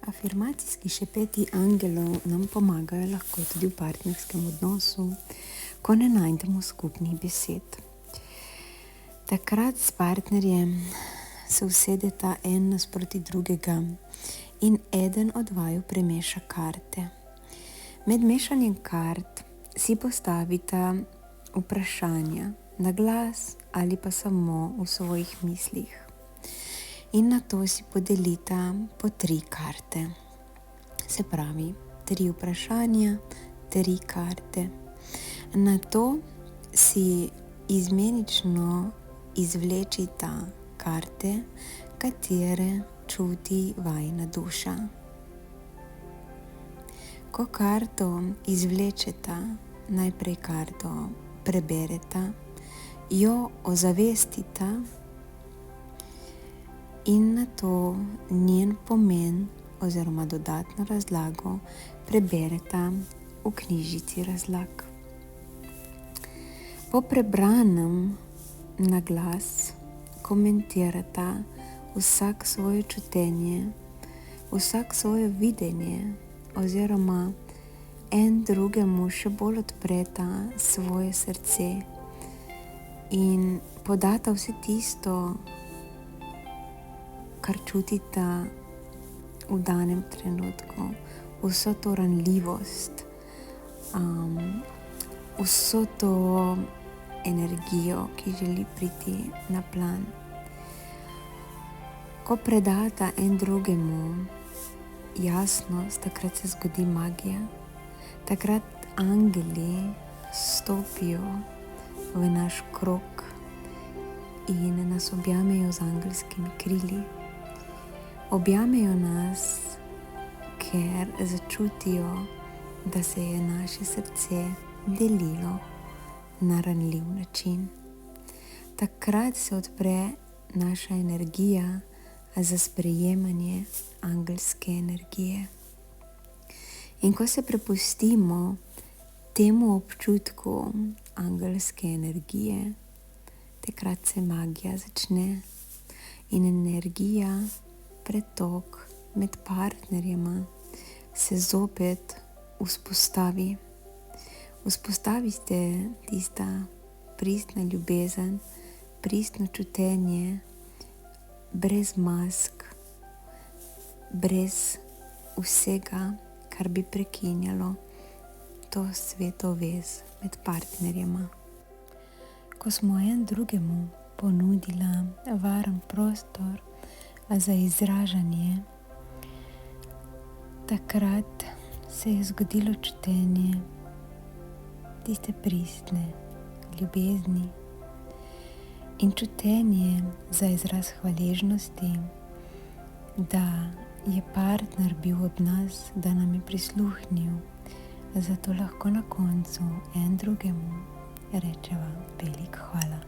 Afirmacijski šepeti angelov nam pomagajo lahko tudi v partnerskem odnosu, ko ne najdemo skupnih besed. Takrat s partnerjem se usedeta en nasproti drugega in eden od vaju premeša karte. Med mešanjem kart si postavita vprašanja na glas ali pa samo v svojih mislih. In na to si podelita po 3 karte. Se pravi, 3 vprašanja, 3 karte. Na to si izmenično izvlečita karte, katere čuti vajina duša. Ko karto izvlečeta, najprej karto prebereta, jo ozavestita in na to njen pomen oziroma dodatno razlago prebereta v knjižici razlag. Po prebranem na glas komentirata vsak svoje čutenje, vsak svoje videnje oziroma en drugemu še bolj odpreta svoje srce in podata vse tisto, kar čutita v danem trenutku, vso to ranljivost, vso to energijo, ki želi priti na plan. Ko predata en drugemu jasnost, takrat se zgodi magija. Takrat angeli stopijo v naš krog in nas objamejo z angelskimi krili. Objamejo nas, ker začutijo, da se je naše srce delilo na ranljiv način. Takrat se odpre naša energija za sprejemanje angelske energije. In ko se prepustimo temu občutku angelske energije, takrat se magija začne in energija, pretok med partnerjema se zopet vzpostavi. Vzpostavi se tista pristna ljubezen, pristno čutenje, brez mask, brez vsega, kar bi prekinjalo to sveto vez med partnerjema. Ko smo en drugemu ponudila varen prostor za izražanje, takrat se je zgodilo čutenje tiste pristne ljubezni in čutenje za izraz hvaležnosti, da je partner bil ob nas, da nam je prisluhnil, zato lahko na koncu en drugemu rečeva veliko hvala.